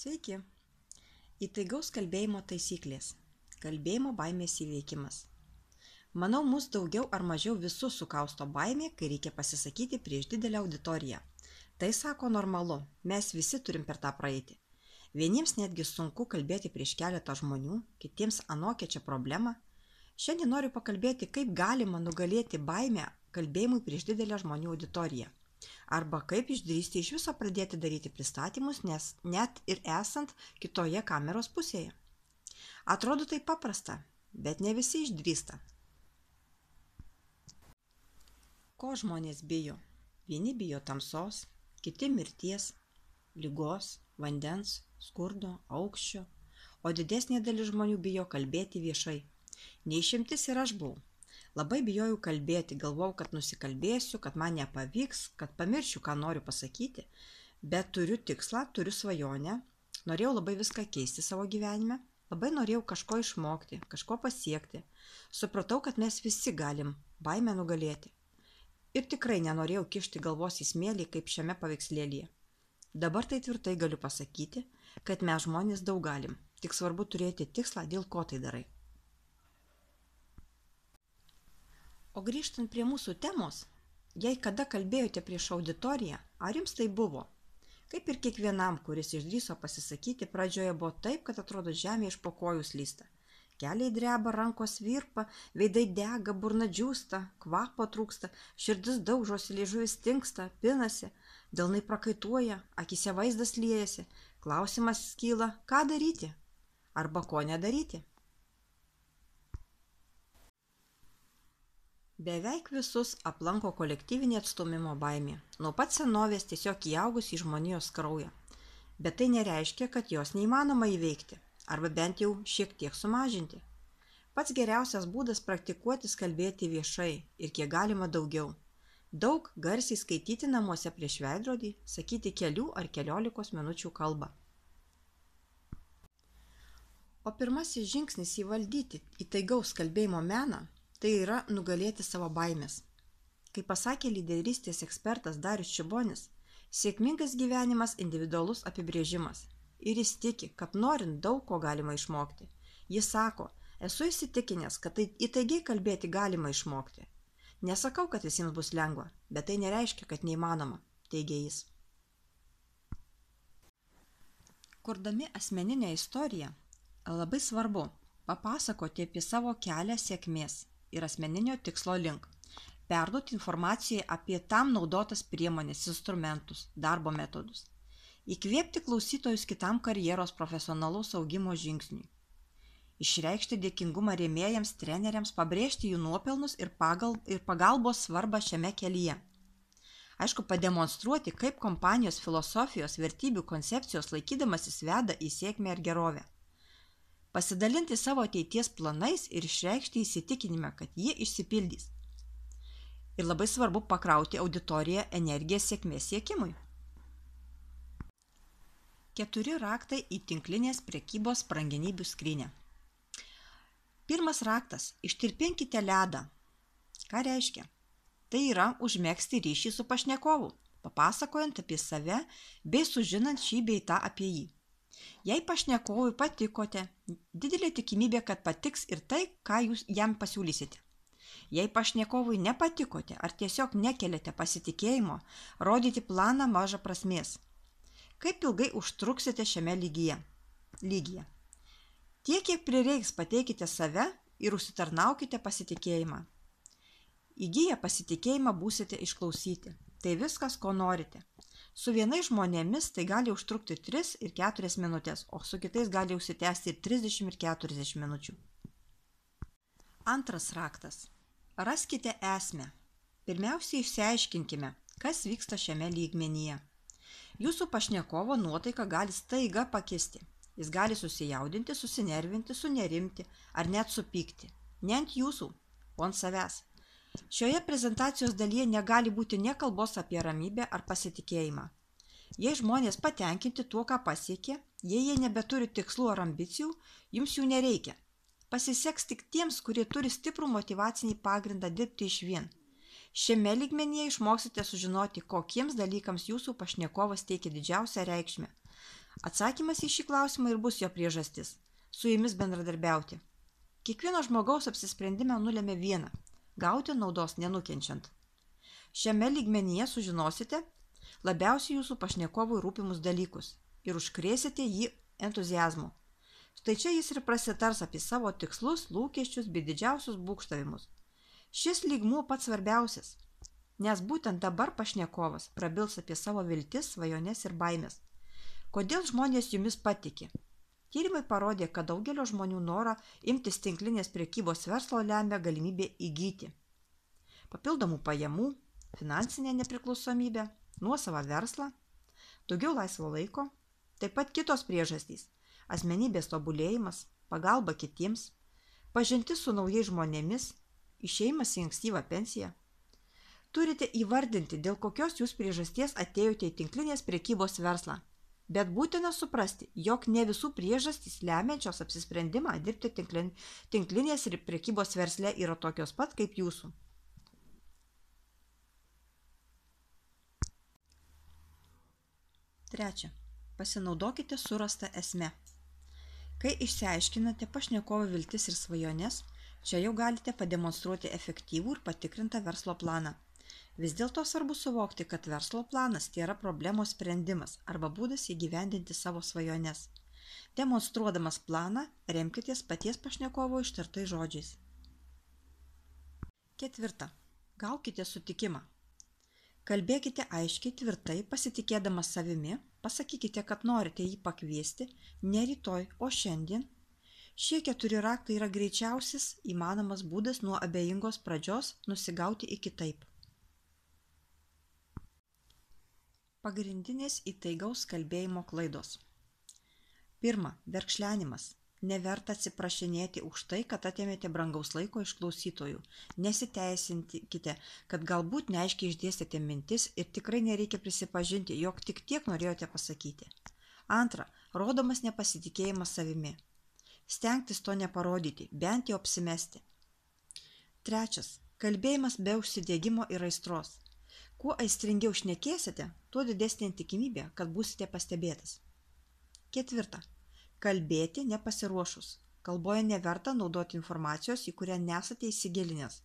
Sveiki. Įtaigaus kalbėjimo taisyklės. Kalbėjimo baimės įveikimas. Manau, mus daugiau ar mažiau visus sukausto baimė, kai reikia pasisakyti prieš didelę auditoriją. Tai sako normalu, mes visi turim per tą praeiti. Vieniems netgi sunku kalbėti prieš keletą žmonių, kitiems anokia čia problema. Šiandien noriu pakalbėti, kaip galima nugalėti baimę kalbėjimui prieš didelę žmonių auditoriją. Arba kaip išdrįsti iš viso pradėti daryti pristatymus, nes net ir esant kitoje kameros pusėje. Atrodo tai paprasta, bet ne visi išdrįsta. Ko žmonės bijo? Vieni bijo tamsos, kiti mirties, ligos, vandens, skurdo, aukščio, o didesnė dalis žmonių bijo kalbėti viešai. Neišimtis ir aš buvau. Labai bijojau kalbėti, galvojau, kad nusikalbėsiu, kad man nepavyks, kad pamiršiu, ką noriu pasakyti, bet turiu tikslą, turiu svajonę, norėjau labai viską keisti savo gyvenime, labai norėjau kažko išmokti, kažko pasiekti, supratau, kad mes visi galim baimę nugalėti. Ir tikrai nenorėjau kišti galvos į smėlį, kaip šiame paveikslėlyje. Dabar tai tvirtai galiu pasakyti, kad mes žmonės daug galim, tik svarbu turėti tikslą, dėl ko tai darai. O grįžtant prie mūsų temos, jei kada kalbėjote prieš auditoriją, ar jums tai buvo? Kaip ir kiekvienam, kuris išdrįso pasisakyti, pradžioje buvo taip, kad atrodo žemė iš po kojų slysta. Keliai dreba, rankos virpa, veidai dega, burna džiūsta, kvapo trūksta, širdis daužosi, liežuvis tinksta, pinasi, delnai prakaituoja, akyse vaizdas liejasi, klausimas kyla, ką daryti arba ko nedaryti. Beveik visus aplanko kolektyvinė atstūmimo baimė, nuo pat senovės tiesiog įaugus į žmonijos kraują. Bet tai nereiškia, kad jos neįmanoma įveikti, arba bent jau šiek tiek sumažinti. Pats geriausias būdas praktikuotis kalbėti viešai ir kiek galima daugiau. Daug garsiai skaityti namuose prieš veidrodį, sakyti kelių ar keliolikos minučių kalbą. O pirmasis žingsnis įvaldyti įtaigaus kalbėjimo meną tai yra nugalėti savo baimės. Kaip pasakė lyderystės ekspertas Darius Čibonis, sėkmingas gyvenimas individualus apibrėžimas. Ir jis tiki, kad norint daug ko galima išmokti. Jis sako, esu įsitikinęs, kad įtaigiai kalbėti galima išmokti. Nesakau, kad visiems bus lengva, bet tai nereiškia, kad neįmanoma, teigia jis. Kurdami asmeninę istoriją, labai svarbu papasakoti apie savo kelią sėkmės ir asmeninio tikslo link, perduoti informaciją apie tam naudotas priemonės, instrumentus, darbo metodus, įkvėpti klausytojus kitam karjeros profesionalaus augimo žingsniui, išreikšti dėkingumą rėmėjams, treneriams, pabrėžti jų nuopelnus ir pagalbos svarbą šiame kelyje. Aišku, pademonstruoti, kaip kompanijos filosofijos, vertybių, koncepcijos laikydamasis veda į sėkmę ir gerovę. Pasidalinti savo ateities planais ir išreikšti įsitikinimą, kad jie išsipildys. Ir labai svarbu pakrauti auditoriją energiją sėkmės siekimui. 4 raktai į tinklinės prekybos brangenybių skrynią. Pirmas raktas – ištirpinkite ledą. Ką reiškia? Tai yra užmegzti ryšį su pašnekovu, papasakojant apie save bei sužinant šį bei tą apie jį. Jei pašnekovui patikote, didelė tikimybė, kad patiks ir tai, ką jūs jam pasiūlysite. Jei pašnekovui nepatikote ar tiesiog nekeliate pasitikėjimo, rodyti planą maža prasmės. Kaip ilgai užtruksite šiame lygyje? Tiek, kiek prireiks, pateikite save ir užsitarnaukite pasitikėjimą. Įgiję pasitikėjimą būsite išklausyti. Tai viskas, ko norite. Su vienais žmonėmis tai gali užtrukti 3 ir 4 minutės, o su kitais gali užsitęsti ir 30 ir 40 minučių. Antras raktas. Raskite esmę. Pirmiausia, išsiaiškinkime, kas vyksta šiame lygmenyje. Jūsų pašnekovo nuotaika gali staiga pakisti. Jis gali susijaudinti, susinervinti, sunerimti ar net supykti. Ne ant jūsų, o ant savęs. Šioje prezentacijos dalyje negali būti nė kalbos apie ramybę ar pasitikėjimą. Jei žmonės patenkinti tuo, ką pasiekė, jei jie nebeturi tikslų ar ambicijų, jums jų nereikia. Pasiseks tik tiems, kurie turi stiprų motyvacinį pagrindą dirbti išvien. Šiame lygmenyje išmoksite sužinoti, kokiems dalykams jūsų pašnekovas teikia didžiausią reikšmę. Atsakymas į šį klausimą ir bus jo priežastis – su jumis bendradarbiauti. Kiekvieno žmogaus apsisprendimą nulėmė viena – gauti naudos nenukenčiant. Šiame lygmenyje sužinosite labiausiai jūsų pašnekovui rūpimus dalykus ir užkrėsite jį entuziazmu. Štai čia jis ir prasitars apie savo tikslus, lūkesčius bei didžiausius būgštavimus. Šis lygmuo pats svarbiausias, nes būtent dabar pašnekovas prabils apie savo viltis, svajones ir baimės. Kodėl žmonės jumis patiki? Tyrimai parodė, kad daugelio žmonių norą imtis tinklinės prekybos verslo lemia galimybė įgyti papildomų pajamų, finansinę nepriklausomybę, nuosavą verslą, daugiau laisvo laiko, taip pat kitos priežastys – asmenybės tobulėjimas, pagalba kitiems, pažintis su naujais žmonėmis, išėjimas į ankstyvą pensiją. Turite įvardinti, dėl kokios jūs priežasties atėjote į tinklinės prekybos verslą, bet būtina suprasti, jog ne visų priežastys lemiančios apsisprendimą dirbti tinklinės ir prekybos versle yra tokios pat kaip jūsų. Trečia. Pasinaudokite surastą esmę. Kai išsiaiškinate pašnekovo viltis ir svajones, čia jau galite pademonstruoti efektyvų ir patikrintą verslo planą. Vis dėlto svarbu suvokti, kad verslo planas tai yra problemos sprendimas arba būdas įgyvendinti savo svajones. Demonstruodamas planą, remkitės paties pašnekovo ištartais žodžiais. Ketvirta. Gaukite sutikimą. Kalbėkite aiškiai, tvirtai, pasitikėdamas savimi, pasakykite, kad norite jį pakviesti, ne rytoj, o šiandien. Šie 4 raktai yra greičiausias įmanomas būdas nuo abejingos pradžios nusigauti iki taip. Pagrindinės įtaigaus kalbėjimo klaidos. 1. Verkšlenimas. Neverta atsiprašinėti už tai, kad atėmėte brangaus laiko iš klausytojų. Nesiteisinkite, kad galbūt neaiškiai išdėstėte mintis ir tikrai nereikia prisipažinti, jog tik tiek norėjote pasakyti. 2. Rodomas nepasitikėjimas savimi. Stengtis to neparodyti, bent jau apsimesti. 3. Kalbėjimas be užsidegimo ir aistros. Kuo aistringiau šnekėsite, tuo didesnė tikimybė, kad būsite pastebėtas. 4. Kalbėti nepasiruošus. Kalboje neverta naudoti informacijos, į kurią nesate įsigilinęs,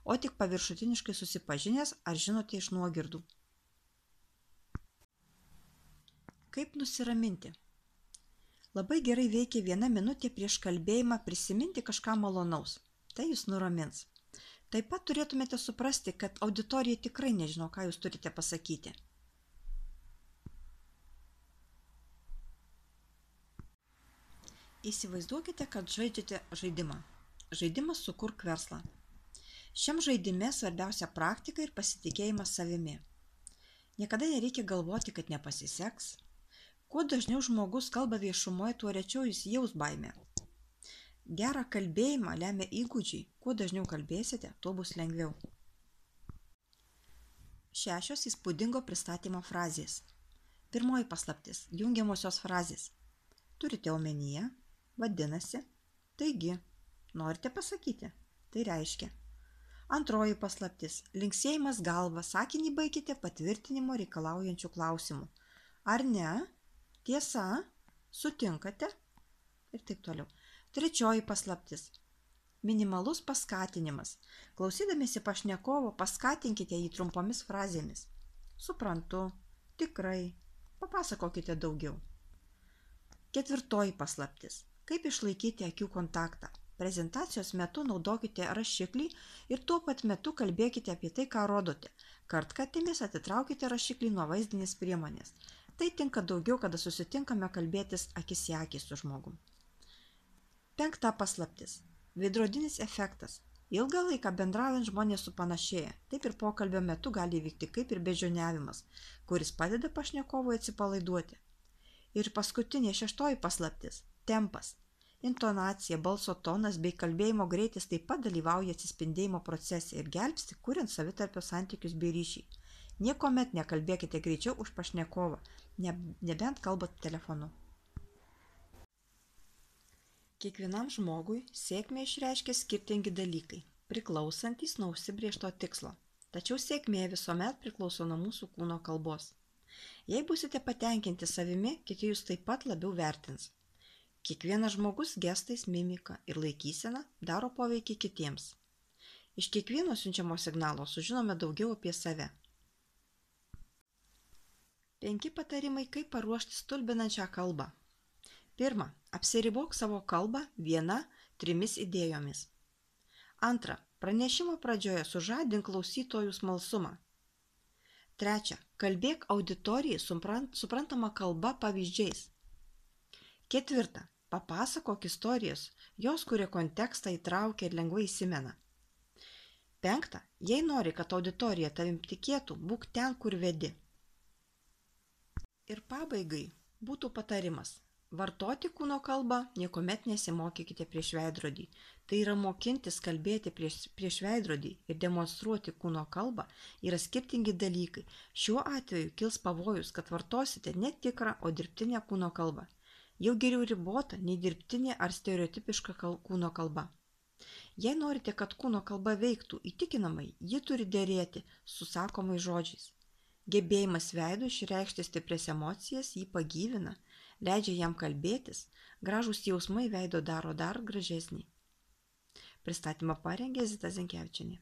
o tik paviršutiniškai susipažinęs ar žinote iš nuogirdų. Kaip nusiraminti? Labai gerai veikia 1 minutė prieš kalbėjimą prisiminti kažką malonaus. Tai jūs nuramins. Taip pat turėtumėte suprasti, kad auditorija tikrai nežino, ką jūs turite pasakyti. Įsivaizduokite, kad žaidžiate žaidimą. Žaidimas Sukurk verslą. Šiam žaidime svarbiausia praktika ir pasitikėjimas savimi. Niekada nereikia galvoti, kad nepasiseks. Kuo dažniau žmogus kalba viešumoje, tuo rečiau jis jaus baimę. Gerą kalbėjimą lemia įgūdžiai. Kuo dažniau kalbėsite, tuo bus lengviau. 6 įspūdingo pristatymo frazės. 1 paslaptis. Jungiamosios frazės. Turite omenyje. Vadinasi, taigi, norite pasakyti, tai reiškia. 2 paslaptis. Linksėjimas galva, sakinį baikite patvirtinimo reikalaujančių klausimų. Ar ne? Tiesa? Sutinkate? Ir taip toliau. 3 paslaptis. Minimalus paskatinimas. Klausydamiesi pašnekovo, paskatinkite jį trumpomis frazėmis. Suprantu, tikrai, papasakokite daugiau. 4 paslaptis. Kaip išlaikyti akių kontaktą? Prezentacijos metu naudokite rašiklį ir tuo pat metu kalbėkite apie tai, ką rodote. Kartkartėmis atitraukite rašiklį nuo vaizdinės priemonės. Tai tinka daugiau, kada susitinkame kalbėtis akis į akį su žmogum. 5 paslaptis. Veidrodinis efektas. Ilgą laiką bendraujant žmonės supanašėja. Taip ir pokalbio metu gali įvykti kaip ir beždžioniavimas, kuris padeda pašnekovui atsipalaiduoti. Ir paskutinė 6 paslaptis. Tempas. Intonacija, balso tonas bei kalbėjimo greitis taip pat dalyvauja atsispindėjimo procese ir gelbsti, kuriant savitarpio santykius bei ryšį. Niekuomet nekalbėkite greičiau už pašnekovą, nebent kalbat telefonu. Kiekvienam žmogui sėkmę išreiškia skirtingi dalykai, priklausantys nuo užsibrėžto tikslo. Tačiau sėkmė visuomet priklauso nuo mūsų kūno kalbos. Jei būsite patenkinti savimi, kiti jūs taip pat labiau vertins. Kiekvienas žmogus gestais, mimika ir laikysena daro poveikį kitiems. Iš kiekvieno siunčiamo signalo sužinome daugiau apie save. 5 patarimai, kaip paruošti stulbinančią kalbą. 1. Apsiribok savo kalbą 1-3 idėjomis. 2. Pranešimo pradžioje sužadink klausytojų smalsumą. 3. Kalbėk auditorijai suprantama kalba pavyzdžiais. 4. Papasakok istorijas, jos kuria kontekstą, įtraukia ir lengvai įsimena. 5. Jei nori, kad auditorija tavim tikėtų, būk ten, kur vedi. Ir pabaigai būtų patarimas. Vartoti kūno kalbą niekuomet nesimokykite prieš veidrodį. Tai yra mokintis kalbėti prieš veidrodį ir demonstruoti kūno kalbą yra skirtingi dalykai. Šiuo atveju kils pavojus, kad vartosite ne tikrą, o dirbtinę kūno kalbą. Jau geriau ribota nei dirbtinė ar stereotipiška kūno kalba. Jei norite, kad kūno kalba veiktų įtikinamai, ji turi derėti su sakomais žodžiais. Gebėjimas veidu išreikšti stiprias emocijas jį pagyvina, leidžia jam kalbėtis, gražūs jausmai veido daro dar gražesnį. Pristatymą parengė Zita Zinkevičienė.